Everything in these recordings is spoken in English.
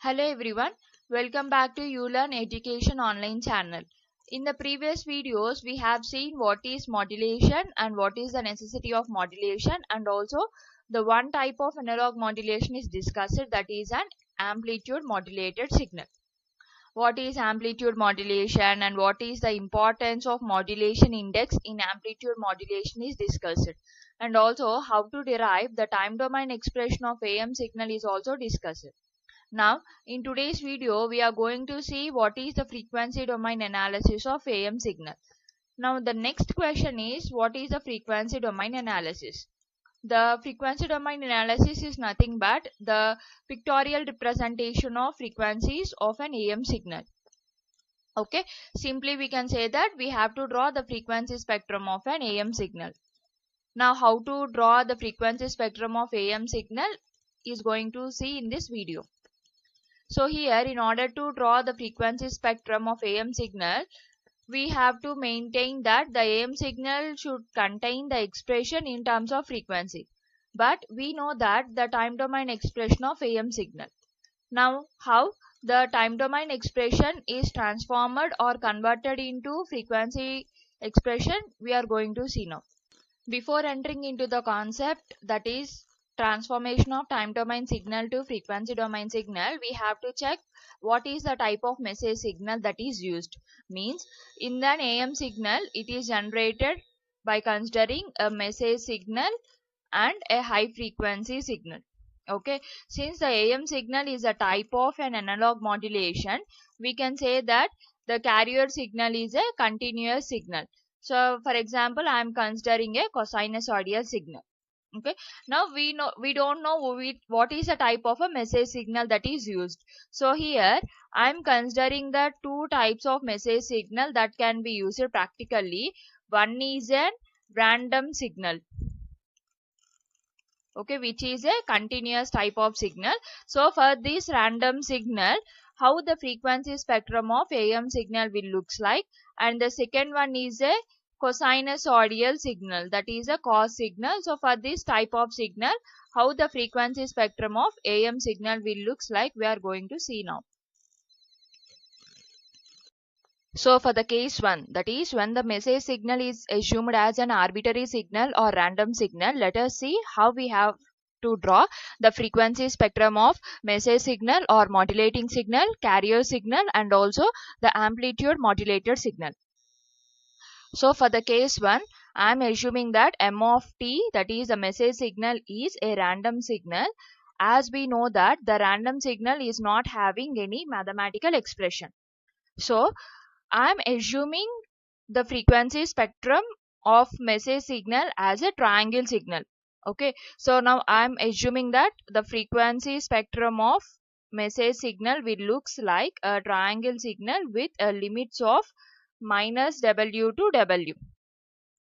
Hello everyone, welcome back to uLearn Education Online channel. In the previous videos, we have seen what is modulation and what is the necessity of modulation, and also the one type of analog modulation is discussed, that is an amplitude modulated signal. What is amplitude modulation and what is the importance of modulation index in amplitude modulation is discussed, and also how to derive the time domain expression of AM signal is also discussed. Now, in today's video, we are going to see what is the frequency domain analysis of AM signal. Now, the next question is, what is the frequency domain analysis? The frequency domain analysis is nothing but the pictorial representation of frequencies of an AM signal. Okay, simply we can say that we have to draw the frequency spectrum of an AM signal. Now, how to draw the frequency spectrum of AM signal is going to see in this video. So here, in order to draw the frequency spectrum of AM signal, we have to maintain that the AM signal should contain the expression in terms of frequency. But we know that the time domain expression of AM signal. Now, how the time domain expression is transformed or converted into frequency expression, we are going to see now. Before entering into the concept, that is transformation of time domain signal to frequency domain signal, we have to check what is the type of message signal that is used. Means in an AM signal, it is generated by considering a message signal and a high frequency signal. Okay, since the AM signal is a type of an analog modulation, we can say that the carrier signal is a continuous signal. So for example, I am considering a cosinusoidal signal. Okay, now we don't know what is the type of a message signal that is used. So here I am considering the two types of message signal that can be used practically. One is a random signal, okay, which is a continuous type of signal. So for this random signal, how the frequency spectrum of AM signal will looks like, and the second one is a cosinusoidal signal, that is a cos signal. So for this type of signal, how the frequency spectrum of AM signal will looks like, we are going to see now. So for the case 1, that is when the message signal is assumed as an arbitrary signal or random signal, let us see how we have to draw the frequency spectrum of message signal or modulating signal, carrier signal, and also the amplitude modulated signal. So for the case 1, I am assuming that m of t, that is the message signal, is a random signal, as we know that the random signal is not having any mathematical expression. So I am assuming the frequency spectrum of message signal as a triangle signal. Okay, so now I am assuming that the frequency spectrum of message signal will looks like a triangle signal with limits of minus W to W.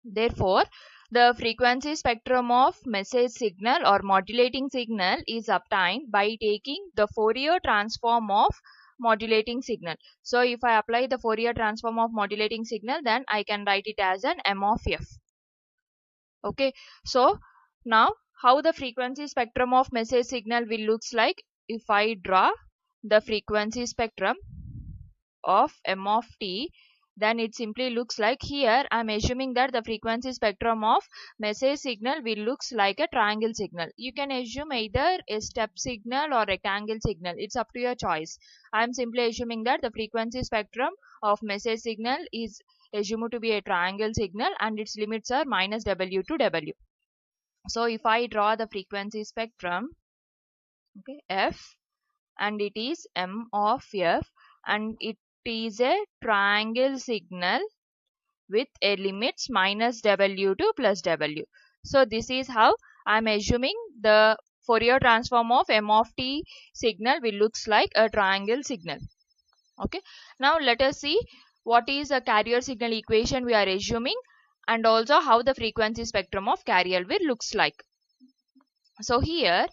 Therefore, the frequency spectrum of message signal or modulating signal is obtained by taking the Fourier transform of modulating signal. So if I apply the Fourier transform of modulating signal, then I can write it as an m of f. Okay, so now how the frequency spectrum of message signal will looks like, if I draw the frequency spectrum of m of t, then it simply looks like, here I am assuming that the frequency spectrum of message signal will looks like a triangle signal. You can assume either a step signal or rectangle signal, it's up to your choice. I am simply assuming that the frequency spectrum of message signal is assumed to be a triangle signal and its limits are minus W to W. So if I draw the frequency spectrum, okay, f, and it is m of f, and it is a triangle signal with a limits minus W to plus W. So this is how I am assuming the Fourier transform of m of t signal will looks like a triangle signal. Okay, now let us see what is a carrier signal equation we are assuming, and also how the frequency spectrum of carrier will looks like. So here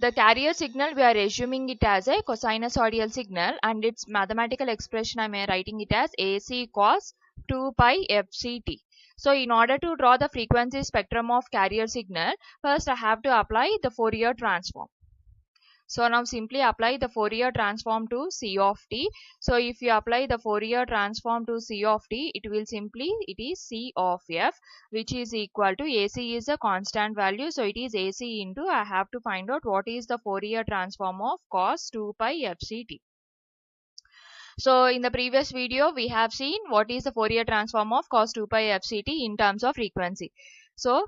the carrier signal, we are assuming it as a cosinusoidal signal, and its mathematical expression I am writing it as AC cos 2 pi FCT. So in order to draw the frequency spectrum of carrier signal, first I have to apply the Fourier transform. So now simply apply the Fourier transform to C of t. So if you apply the Fourier transform to C of t, it is C of f, which is equal to AC is a constant value. So it is AC into, I have to find out what is the Fourier transform of cos 2 pi fct. So in the previous video, we have seen what is the Fourier transform of cos 2 pi fct in terms of frequency. So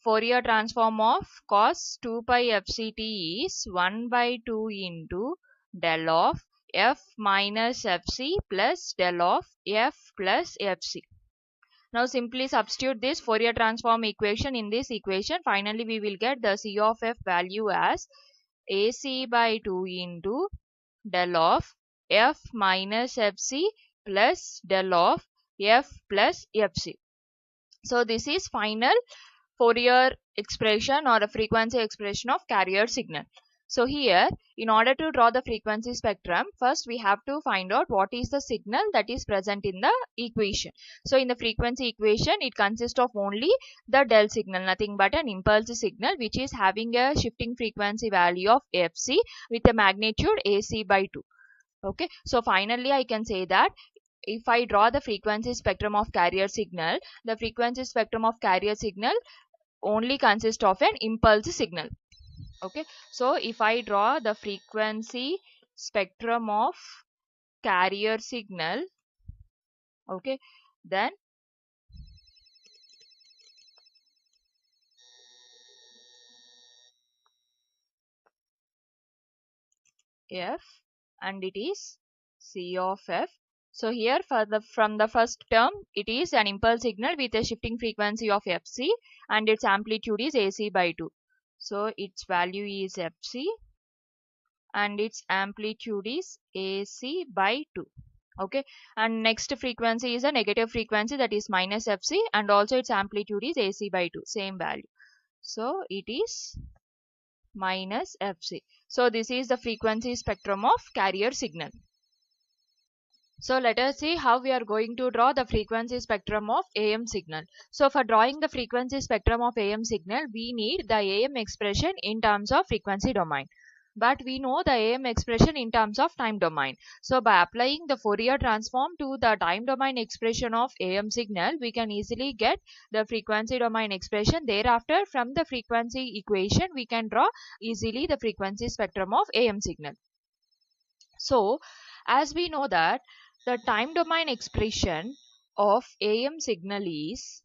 Fourier transform of cos 2 pi fct is 1 by 2 into del of f minus fc plus del of f plus fc. Now simply substitute this Fourier transform equation in this equation. Finally, we will get the C of f value as AC by 2 into del of f minus fc plus del of f plus fc. So this is final Fourier expression or a frequency expression of carrier signal. So here, in order to draw the frequency spectrum, first we have to find out what is the signal that is present in the equation. So in the frequency equation, it consists of only the del signal, nothing but an impulse signal which is having a shifting frequency value of fc with a magnitude AC by 2. Okay, so finally I can say that if I draw the frequency spectrum of carrier signal, the frequency spectrum of carrier signal only consists of an impulse signal. Okay, so if I draw the frequency spectrum of carrier signal, okay, then f, and it is C of f. So here from the first term, it is an impulse signal with a shifting frequency of fc and its amplitude is AC by 2. So its value is fc and its amplitude is AC by 2. Okay, and next frequency is a negative frequency, that is minus fc, and also its amplitude is AC by 2, same value. So it is minus fc. So this is the frequency spectrum of carrier signal. So let us see how we are going to draw the frequency spectrum of AM signal. So for drawing the frequency spectrum of AM signal, we need the AM expression in terms of frequency domain. But we know the AM expression in terms of time domain. So by applying the Fourier transform to the time domain expression of AM signal, we can easily get the frequency domain expression. Thereafter, from the frequency equation, we can draw easily the frequency spectrum of AM signal. So as we know that the time domain expression of AM signal is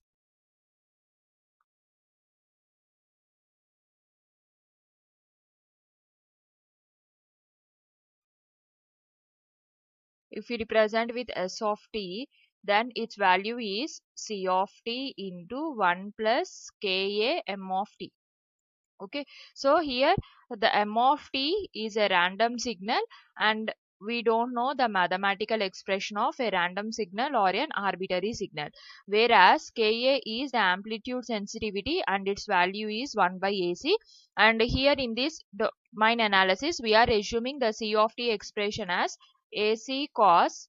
if we represent with S of t, then its value is C of t into 1 plus Ka m of t. Okay, so here the m of t is a random signal and we don't know the mathematical expression of a random signal or an arbitrary signal, whereas Ka is the amplitude sensitivity and its value is 1 by AC. And here in this domain analysis, we are assuming the C of t expression as AC cos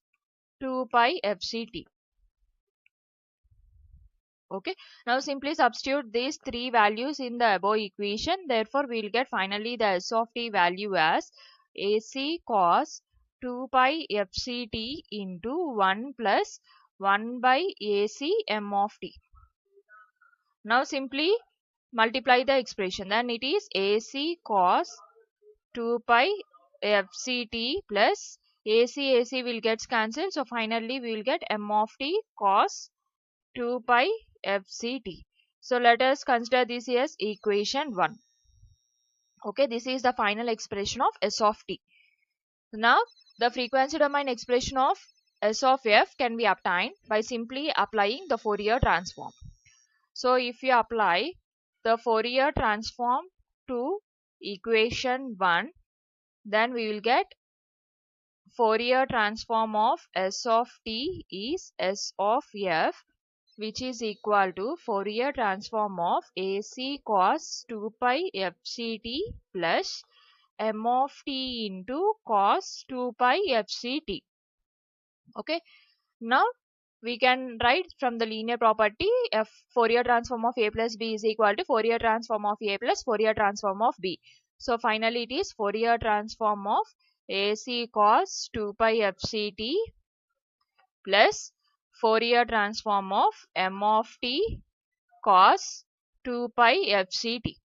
2 pi fct. Okay, now simply substitute these three values in the above equation. Therefore, we will get finally the S of t value as AC cos 2 pi fct into 1 plus 1 by AC m of t. Now simply multiply the expression. Then it is AC cos 2 pi fct plus AC will get cancelled. So finally, we will get m of t cos 2 pi fct. So let us consider this as equation 1. Okay, this is the final expression of S of t. Now the frequency domain expression of S of f can be obtained by simply applying the Fourier transform. So if you apply the Fourier transform to equation 1, then we will get Fourier transform of S of t is S of f, which is equal to Fourier transform of AC cos 2 pi fct plus m of t into cos 2 pi fct. Okay, now we can write from the linear property Fourier transform of a plus b is equal to Fourier transform of a plus Fourier transform of b. So finally it is Fourier transform of AC cos 2 pi fct plus Fourier transform of m of t cos 2 pi fct.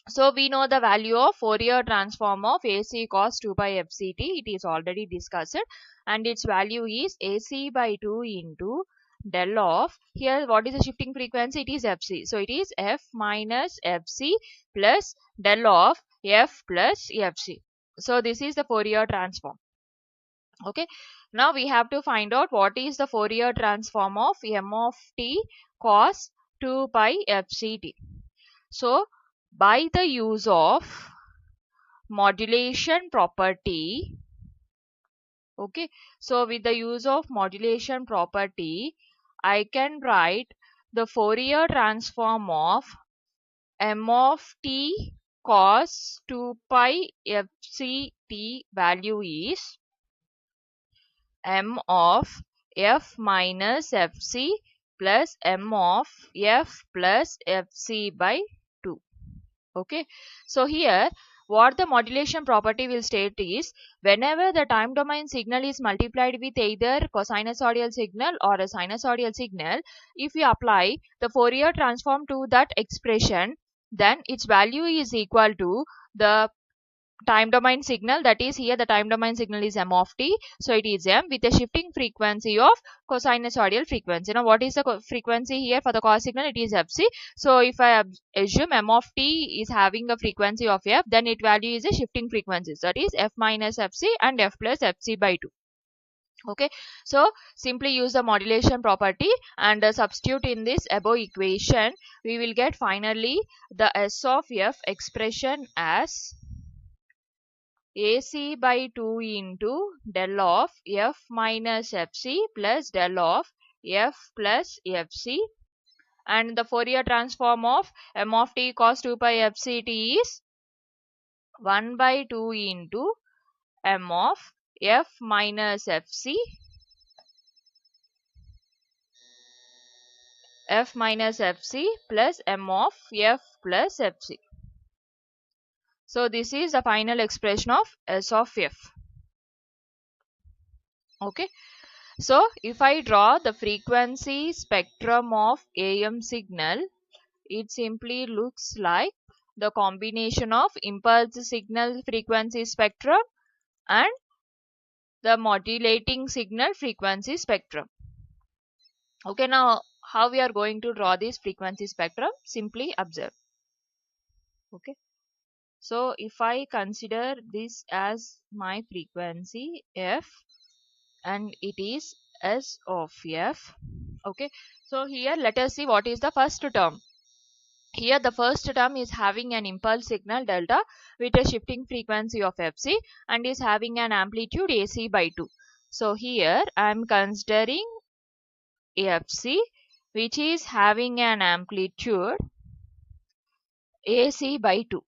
So we know the value of Fourier transform of AC cos 2 pi fct. It is already discussed, and its value is AC by 2 into del of, here what is the shifting frequency? It is fc. So it is f minus fc plus del of f plus fc. So this is the Fourier transform. Okay, now we have to find out what is the Fourier transform of m of t cos 2 pi fct. So by the use of modulation property, okay, so with the use of modulation property, I can write the Fourier transform of m of t cos 2 pi fct value is m of f minus fc plus m of f plus fc by 2. Okay, so here what the modulation property will state is, whenever the time domain signal is multiplied with either cosinusoidal signal or a sinusoidal signal, if we apply the Fourier transform to that expression, then its value is equal to the time domain signal, that is here the time domain signal is m of t, so it is m with a shifting frequency of cosinusoidal frequency. Now what is the frequency here for the cos signal? It is fc. So if I assume m of t is having a frequency of f, then its value is a shifting frequency, that is f minus fc and f plus fc by 2. Okay, so simply use the modulation property and substitute in this above equation. We will get finally the s of f expression as AC by 2 into del of f minus fc plus del of f plus fc, and the Fourier transform of m of t cos 2 pi fct is 1 by 2 into m of f minus fc plus m of f plus fc. So this is the final expression of S of f. Okay, so if I draw the frequency spectrum of AM signal, it simply looks like the combination of impulse signal frequency spectrum and the modulating signal frequency spectrum. Okay, now how we are going to draw this frequency spectrum? Simply observe. Okay, so if I consider this as my frequency f and it is S of f. Okay, so here let us see what is the first term. Here the first term is having an impulse signal delta with a shifting frequency of fc and is having an amplitude AC by 2. So here I am considering fc which is having an amplitude AC by 2.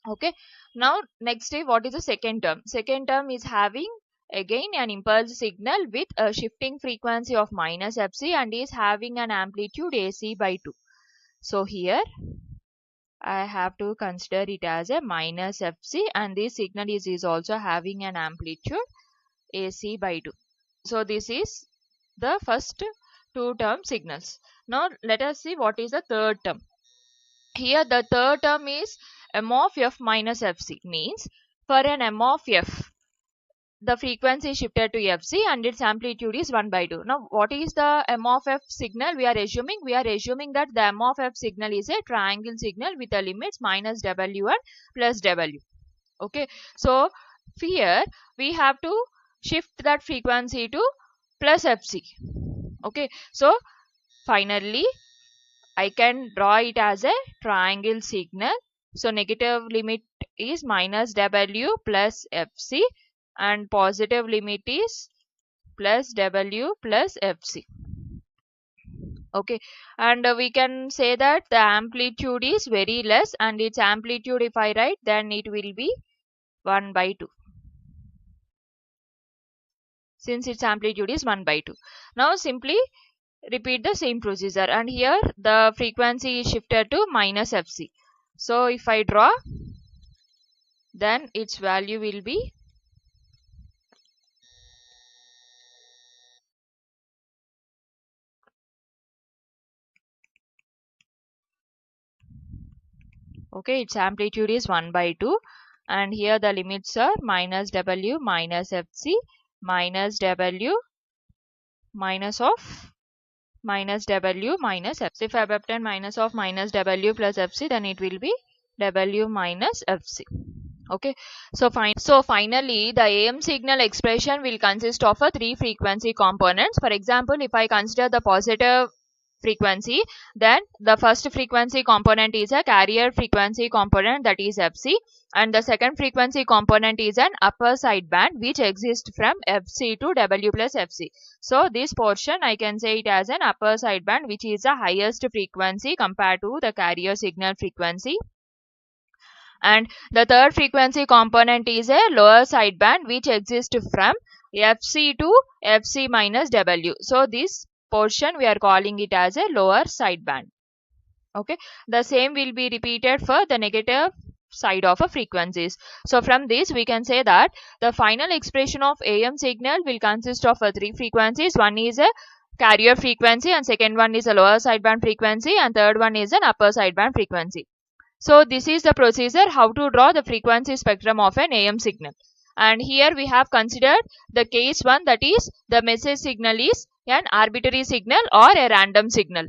Okay, now next, what is the second term? Second term is having again an impulse signal with a shifting frequency of minus fc and is having an amplitude AC by 2. So here I have to consider it as a minus fc and this signal is also having an amplitude AC by 2. So this is the first two term signals. Now let us see what is the third term. Here the third term is m of f minus fc, means for an m of f the frequency shifted to fc and its amplitude is 1 by 2. Now what is the m of f signal we are assuming? We are assuming that the m of f signal is a triangle signal with the limits minus w and plus w. Okay, so here we have to shift that frequency to plus fc. Okay, so finally I can draw it as a triangle signal. So negative limit is minus w plus fc and positive limit is plus w plus fc. Okay, and we can say that the amplitude is very less and its amplitude, if I write, then it will be 1 by 2. Since its amplitude is 1 by 2. Now simply repeat the same procedure and here the frequency is shifted to minus fc. So if I draw, then its value will be okay, its amplitude is 1 by 2, and here the limits are minus W minus Fc minus W minus of minus W minus Fc. If I have obtained minus of minus W plus Fc, then it will be W minus Fc. Okay, so finally the AM signal expression will consist of a 3 frequency components. For example, if I consider the positive frequency, then the first frequency component is a carrier frequency component, that is Fc, and the second frequency component is an upper sideband which exists from Fc to W plus Fc. So this portion I can say it as an upper sideband which is the highest frequency compared to the carrier signal frequency, and the third frequency component is a lower sideband which exists from Fc to Fc minus W. So this portion we are calling it as a lower sideband. Okay, the same will be repeated for the negative side of a frequencies. So from this we can say that the final expression of AM signal will consist of 3 frequencies. One is a carrier frequency, and second one is a lower sideband frequency, and third one is an upper sideband frequency. So this is the procedure how to draw the frequency spectrum of an AM signal. And here we have considered the case 1, that is the message signal is an arbitrary signal or a random signal.